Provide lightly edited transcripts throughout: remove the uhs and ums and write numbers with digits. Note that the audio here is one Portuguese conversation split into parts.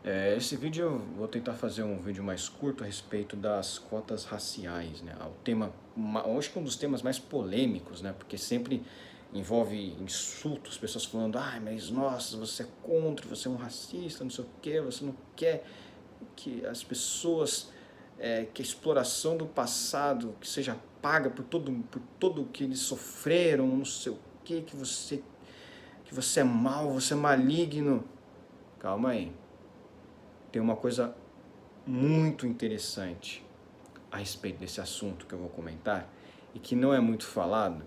Esse vídeo eu vou tentar fazer um vídeo mais curto a respeito das cotas raciais, né? O tema, eu acho que um dos temas mais polêmicos, né? Porque sempre envolve insultos, pessoas falando, mas nossa, você é contra, você é um racista, não sei o quê, você não quer que as pessoas, que a exploração do passado, que seja paga por todo o que eles sofreram, não sei o quê, que você é mau, você é maligno. Calma aí. Tem uma coisa muito interessante a respeito desse assunto que eu vou comentar e que não é muito falado,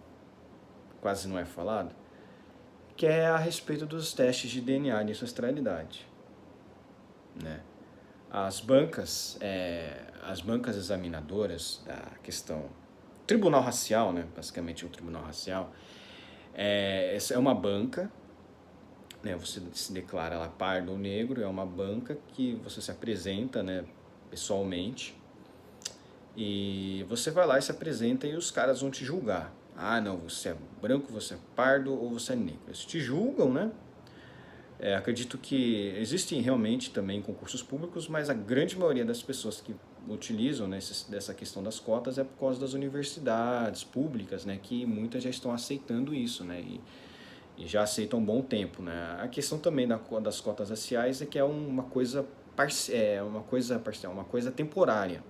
quase não é falado, que é a respeito dos testes de DNA de ancestralidade, né? As bancas examinadoras da questão tribunal racial, né? Basicamente o tribunal racial, essa é uma banca, né? Você se declara lá pardo ou negro, é uma banca que você se apresenta, né? Pessoalmente. E você vai lá e se apresenta e os caras vão te julgar. Não, você é branco, você é pardo ou você é negro. Eles te julgam, né? Acredito que existem realmente também concursos públicos, mas a grande maioria das pessoas que utilizam, né, dessa questão das cotas é por causa das universidades públicas, né? Que muitas já estão aceitando isso, né? E já aceitam há um bom tempo, né? A questão também das cotas raciais é que é uma coisa parcial, uma coisa temporária.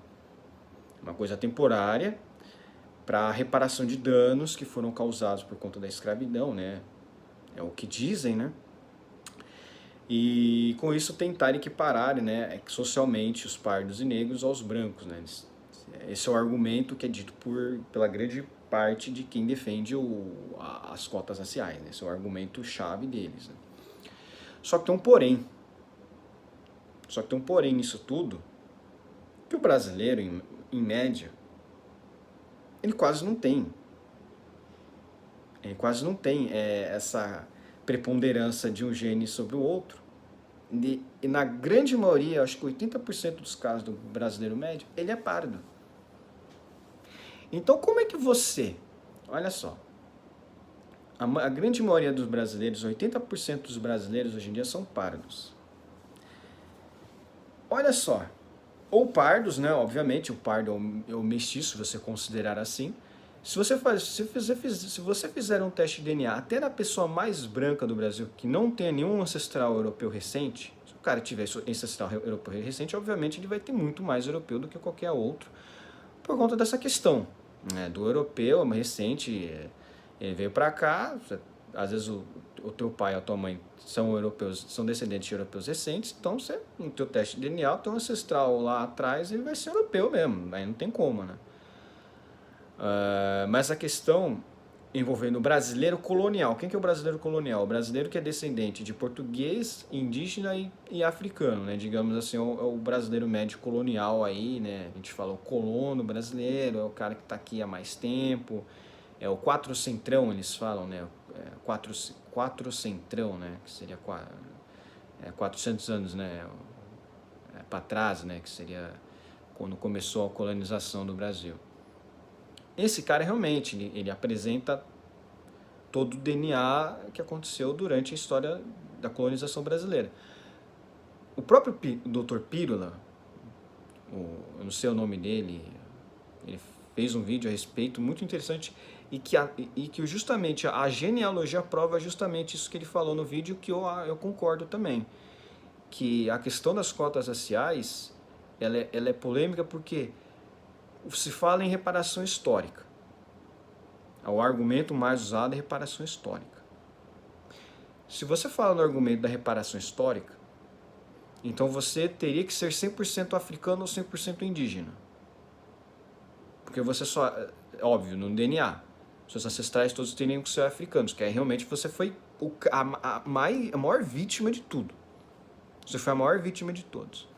Uma coisa temporária para reparação de danos que foram causados por conta da escravidão, né? É o que dizem, né? E com isso tentar equiparar, né, socialmente os pardos e negros aos brancos, né? Esse é o argumento que é dito pela grande parte de quem defende as cotas raciais, né? Esse é o argumento chave deles, né? Só que tem um porém. Só que tem um porém nisso tudo, que o brasileiro, em média, ele quase não tem. Ele quase não tem essa preponderância de um gene sobre o outro. E na grande maioria, acho que 80% dos casos do brasileiro médio, ele é pardo. Então como é que você, olha só, a grande maioria dos brasileiros, 80% dos brasileiros hoje em dia são pardos. Olha só, ou pardos, né? Obviamente, o pardo é o mestiço, se você considerar assim. Se você fizer um teste de DNA até na pessoa mais branca do Brasil, que não tenha nenhum ancestral europeu recente, se o cara tiver ancestral europeu recente, obviamente ele vai ter muito mais europeu do que qualquer outro, por conta dessa questão, né, do europeu recente. Ele veio para cá, às vezes o teu pai e a tua mãe são europeus, são descendentes de europeus recentes, então você, no teu teste de DNA, o teu ancestral lá atrás, ele vai ser europeu mesmo, aí não tem como, né? Mas a questão envolvendo o brasileiro colonial. Quem que é o brasileiro colonial? O brasileiro que é descendente de português, indígena e africano, né? Digamos assim, o brasileiro médio colonial aí, né? A gente fala o colono brasileiro, é o cara que está aqui há mais tempo, é o quatrocentrão, eles falam, né? Quatrocentrão, né? Que seria 400 anos, né? Para trás, né? Que seria quando começou a colonização do Brasil. Esse cara realmente, ele apresenta todo o DNA que aconteceu durante a história da colonização brasileira. O próprio Dr. Pírola, eu não sei o nome dele, ele fez um vídeo a respeito muito interessante e que justamente a genealogia prova justamente isso que ele falou no vídeo, que eu concordo também, que a questão das cotas raciais ela é polêmica porque se fala em reparação histórica. O argumento mais usado é reparação histórica. Se você fala no argumento da reparação histórica, então você teria que ser 100% africano ou 100% indígena. Porque você só, óbvio, no DNA, seus ancestrais todos teriam que ser africanos, que aí realmente você foi a maior vítima de tudo. Você foi a maior vítima de todos.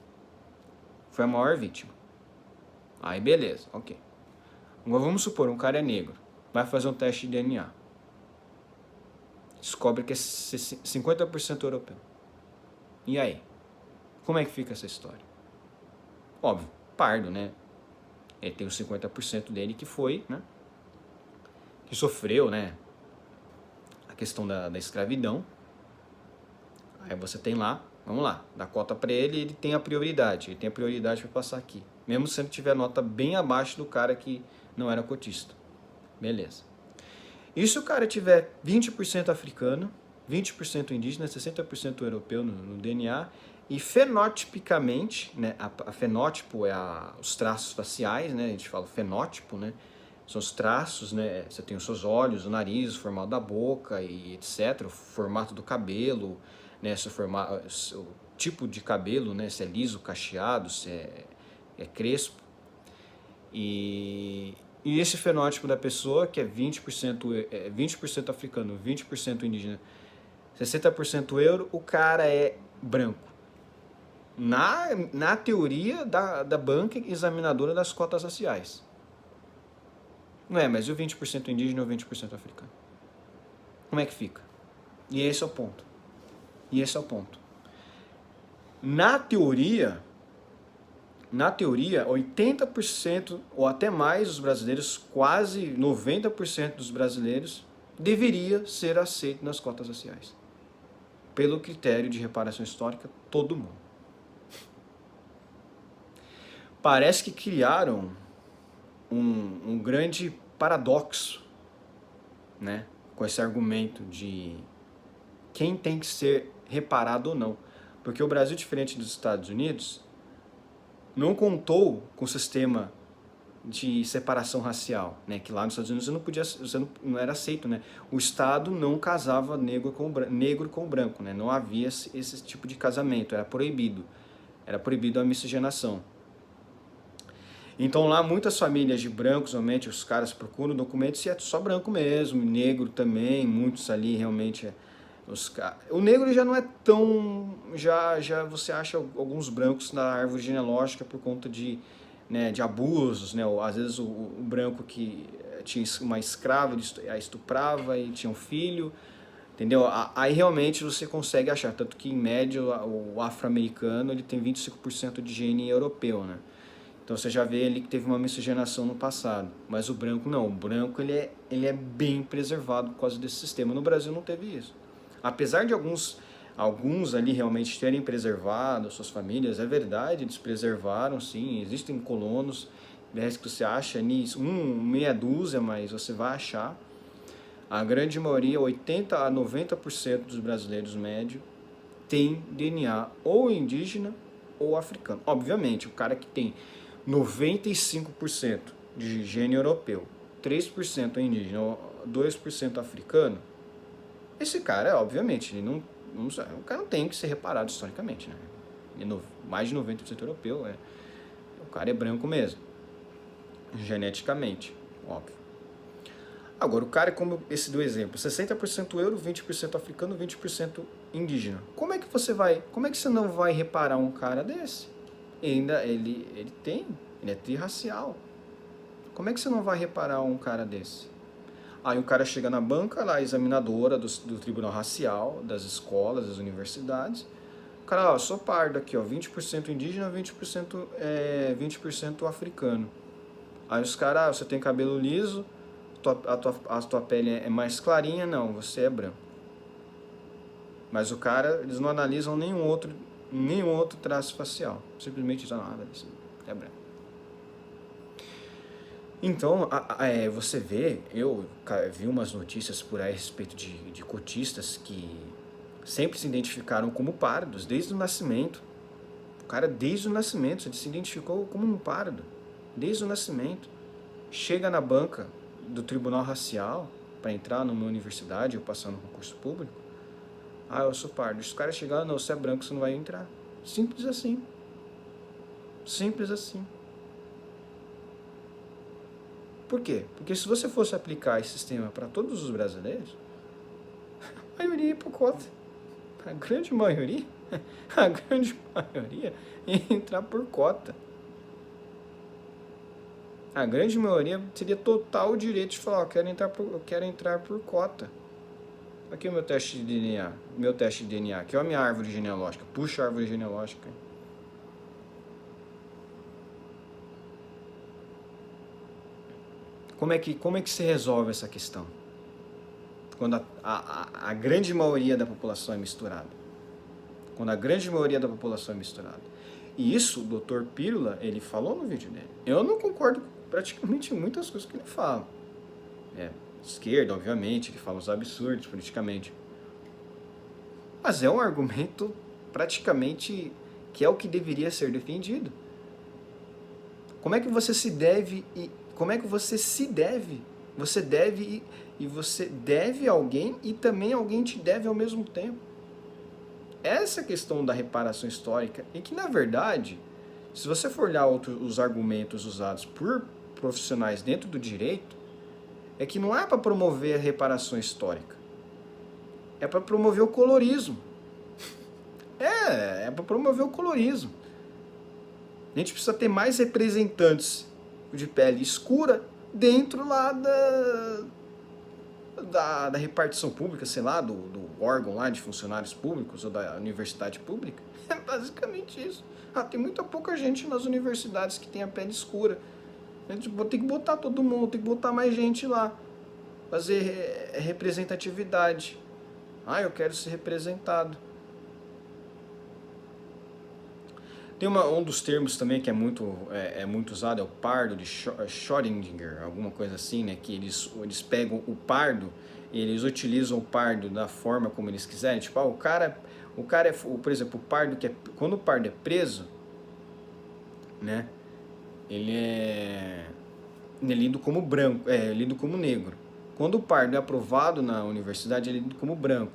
Foi a maior vítima. Aí beleza, ok. Agora vamos supor, um cara é negro, vai fazer um teste de DNA. Descobre que é 50% europeu. E aí? Como é que fica essa história? Óbvio, pardo, né? Ele tem os 50% dele que foi, né? Que sofreu, né? A questão da escravidão. Aí você tem lá Vamos lá, dá cota para ele, ele tem a prioridade para passar aqui, mesmo se ele tiver nota bem abaixo do cara que não era cotista. Beleza. E se o cara tiver 20% africano, 20% indígena, 60% europeu no DNA, e fenotipicamente, né, a fenótipo é os traços faciais, né, a gente fala fenótipo, né, são os traços, né, você tem os seus olhos, o nariz, o formato da boca e etc, o formato do cabelo, né, o tipo de cabelo, né, se é liso, cacheado, se é crespo. E esse fenótipo da pessoa, que é 20% africano, 20% indígena, 60% euro, o cara é branco. Na teoria da banca examinadora das cotas raciais. Não é, mas e o 20% indígena ou 20% africano? Como é que fica? E esse é o ponto. Na teoria, 80% ou até mais dos brasileiros, quase 90% dos brasileiros, deveria ser aceito nas cotas raciais. Pelo critério de reparação histórica, todo mundo. Parece que criaram um grande paradoxo, né, com esse argumento de quem tem que ser reparado ou não. Porque o Brasil, diferente dos Estados Unidos, não contou com o sistema de separação racial, né? Que lá nos Estados Unidos você não era aceito, né? O Estado não casava negro com branco, né? Não havia esse tipo de casamento, era proibido a miscigenação. Então lá muitas famílias de brancos, realmente os caras procuram documentos e é só branco mesmo, negro também, muitos ali realmente o negro já não é tão, já você acha alguns brancos na árvore genealógica por conta de, né, de abusos, né? Às vezes o branco que tinha uma escrava, a estuprava e tinha um filho, entendeu? Aí realmente você consegue achar, tanto que em média o afro-americano ele tem 25% de gene europeu, né? Então você já vê ali que teve uma miscigenação no passado, mas o branco não, o branco ele é bem preservado por causa desse sistema. No Brasil não teve isso. Apesar de alguns ali realmente terem preservado suas famílias, é verdade, eles preservaram, sim, existem colonos, que você acha nisso, meia dúzia, mas você vai achar. A grande maioria, 80 a 90% dos brasileiros médios, tem DNA ou indígena ou africano. Obviamente, o cara que tem 95% de gene europeu, 3% indígena, 2% africano, esse cara, obviamente, ele não, o cara não tem que ser reparado historicamente, né? Mais de 90% europeu, o cara é branco mesmo, geneticamente, óbvio. Agora, o cara, como esse do exemplo, 60% euro, 20% africano, 20% indígena. Como é que você não vai reparar um cara desse? Ele é trirracial. Como é que você não vai reparar um cara desse? Aí o cara chega na banca, lá, examinadora do tribunal racial, das escolas, das universidades. O cara, ó, sou pardo aqui, ó, 20% indígena, 20% africano. Aí os caras, você tem cabelo liso, a tua pele é mais clarinha, não, você é branco. Mas o cara, eles não analisam nenhum outro traço facial. Simplesmente dizem, é branco. Então, você vê, eu vi umas notícias por aí a respeito de cotistas que sempre se identificaram como pardos, desde o nascimento. O cara, desde o nascimento, ele se identificou como um pardo, desde o nascimento. Chega na banca do tribunal racial para entrar numa universidade ou passar no concurso público. Ah, eu sou pardo. Se os caras chegarem, não, você é branco, você não vai entrar. Simples assim. Simples assim. Por quê? Porque se você fosse aplicar esse sistema para todos os brasileiros, a maioria ia por cota. A grande maioria ia entrar por cota. A grande maioria teria total direito de falar, eu quero entrar por cota. Aqui é o meu teste de DNA. Aqui é a minha árvore genealógica. Puxa a árvore genealógica. Como é que se resolve essa questão? Quando a grande maioria da população é misturada. quando a grande maioria da população é misturada. E isso o Dr. Pílula, ele falou no vídeo dele. Eu não concordo praticamente em muitas coisas que ele fala. Esquerda, obviamente, ele fala uns absurdos politicamente. Mas é um argumento praticamente que é o que deveria ser defendido. Como é que você se deve e como é que você se deve? Você deve e você deve a alguém e também alguém te deve ao mesmo tempo. Essa questão da reparação histórica e que, na verdade, se você for olhar os argumentos usados por profissionais dentro do direito, é que não é para promover a reparação histórica, é para promover o colorismo. É para promover o colorismo. A gente precisa ter mais representantes de pele escura dentro lá da repartição pública, sei lá, do órgão lá de funcionários públicos ou da universidade pública. É basicamente isso. Tem muita pouca gente nas universidades que tem a pele escura. A gente tem que botar todo mundo, tem que botar mais gente lá. Fazer representatividade. Eu quero ser representado. Tem um dos termos também que é muito usado, é o pardo de Schrödinger, alguma coisa assim, né? Que eles pegam o pardo, eles utilizam o pardo da forma como eles quiserem. Tipo, o cara é, por exemplo, o pardo quando o pardo é preso, né? Ele é lido como branco, lido como negro. Quando o pardo é aprovado na universidade, ele é lido como branco.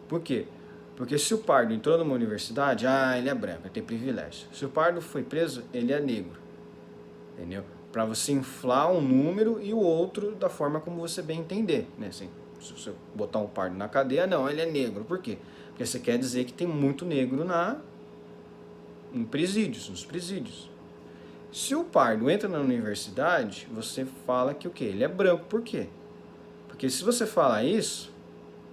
Por quê? Porque se o pardo entrou numa universidade, ele é branco, ele tem privilégio. Se o pardo foi preso, ele é negro. Entendeu? Para você inflar um número e o outro da forma como você bem entender. Né? Assim, se você botar um pardo na cadeia, não, ele é negro. Por quê? Porque você quer dizer que tem muito negro nos presídios. Se o pardo entra na universidade, você fala que o quê? Ele é branco. Por quê? Porque se você falar isso,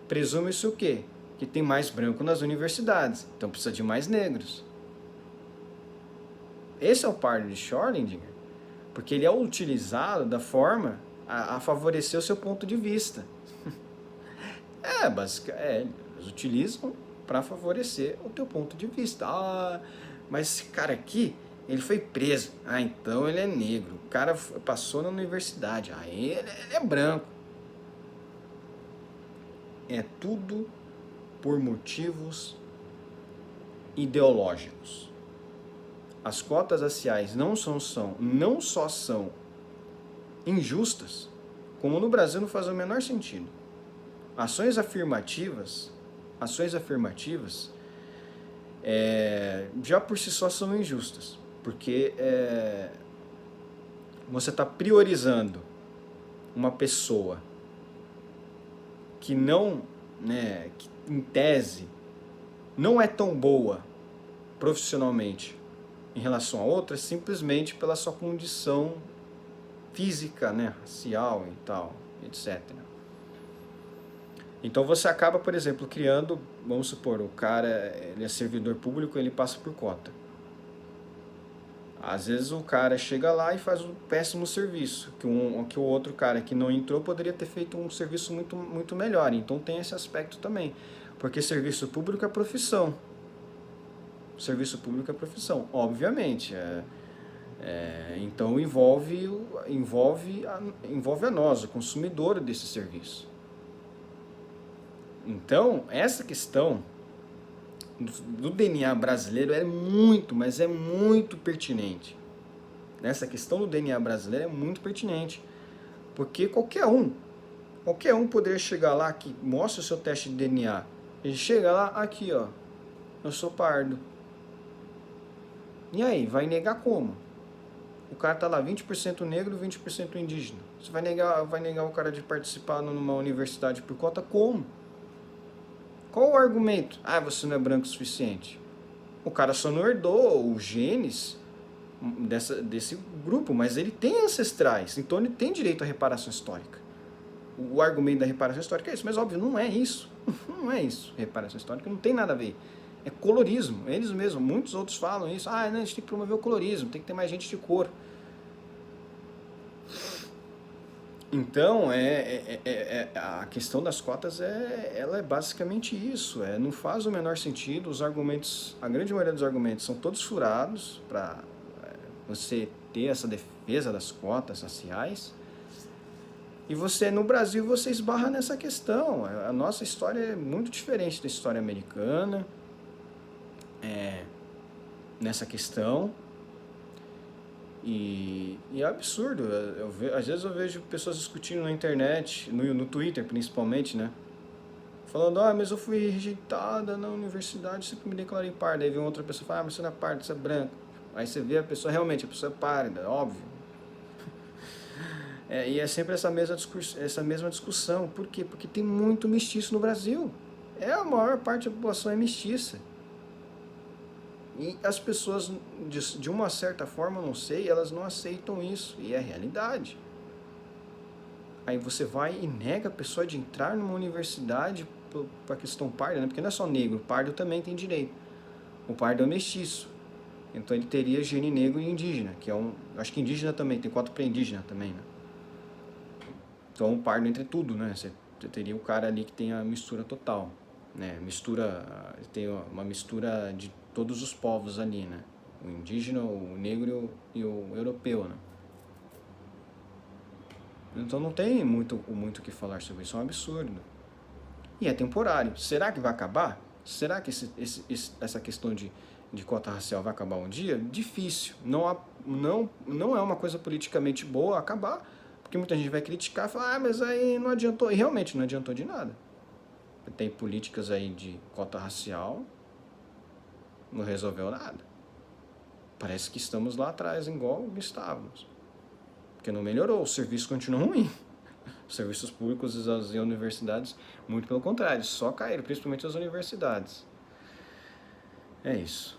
presume-se o quê? Que tem mais branco nas universidades, então precisa de mais negros. Esse é o pardo de Schrödinger, porque ele é utilizado da forma a favorecer o seu ponto de vista. Eles utilizam para favorecer o teu ponto de vista. Mas esse cara aqui, ele foi preso. Então ele é negro. O cara passou na universidade. Ele é branco. É tudo por motivos ideológicos. As cotas raciais não só são injustas, como no Brasil não faz o menor sentido. Ações afirmativas já por si só são injustas, porque você está priorizando uma pessoa que não, que em tese não é tão boa profissionalmente em relação a outras, simplesmente pela sua condição física, racial e tal, etc. Então você acaba, por exemplo, criando, vamos supor, o cara ele é servidor público, ele passa por cota. Às vezes o cara chega lá e faz um péssimo serviço, que o outro cara que não entrou poderia ter feito um serviço muito, muito melhor. Então tem esse aspecto também, porque serviço público é profissão. Serviço público é profissão, obviamente. Então envolve a nós, o consumidor desse serviço. Então, essa questão do DNA brasileiro mas é muito pertinente. Essa questão do DNA brasileiro é muito pertinente, porque qualquer um poderia chegar lá, que mostra o seu teste de DNA, ele chega lá, aqui ó, eu sou pardo. E aí, vai negar como? O cara tá lá 20% negro, 20% indígena. Você vai negar o cara de participar numa universidade por cota como? Qual o argumento? Você não é branco o suficiente. O cara só não herdou os genes desse grupo, mas ele tem ancestrais, então ele tem direito à reparação histórica. O argumento da reparação histórica é isso, mas óbvio, não é isso. Não é isso. Reparação histórica não tem nada a ver. É colorismo. Eles mesmos, muitos outros falam isso. A gente tem que promover o colorismo, tem que ter mais gente de cor. Então, a questão das cotas ela é basicamente isso. Não faz o menor sentido. Os argumentos, a grande maioria dos argumentos são todos furados para você ter essa defesa das cotas raciais. E você, no Brasil, você esbarra nessa questão. A nossa história é muito diferente da história americana, nessa questão. E é absurdo. Às vezes eu vejo pessoas discutindo na internet, no Twitter principalmente, né? Falando, mas eu fui rejeitada na universidade, sempre me declarei parda. Aí vem outra pessoa e fala, mas você não é parda, você é branca. Aí você vê a pessoa, realmente, a pessoa é parda, óbvio. E é sempre essa mesma discussão. Por quê? Porque tem muito mestiço no Brasil. A maior parte da população é mestiça. E as pessoas, de uma certa forma, não sei, elas não aceitam isso. E é a realidade. Aí você vai e nega a pessoa de entrar numa universidade para a questão parda, né? Porque não é só negro, o pardo também tem direito. O pardo é um mestiço. Então ele teria gene negro e indígena, que é acho que indígena também, tem coto para indígena também, né? Então o pardo entre tudo, né? Você teria o cara ali que tem a mistura total, né? Tem uma mistura de todos os povos ali, né? O indígena, o negro e o europeu, né? Então não tem muito o que falar sobre isso, é um absurdo. E é temporário. Será que vai acabar? Será que essa questão de cota racial vai acabar um dia? Difícil. Não é uma coisa politicamente boa acabar, porque muita gente vai criticar e falar, mas aí não adiantou. E realmente não adiantou de nada. Tem políticas aí de cota racial, não resolveu nada. Parece que estamos lá atrás, igual estávamos. Porque não melhorou, o serviço continua ruim. Os serviços públicos e as universidades, muito pelo contrário, só caíram, principalmente as universidades. É isso.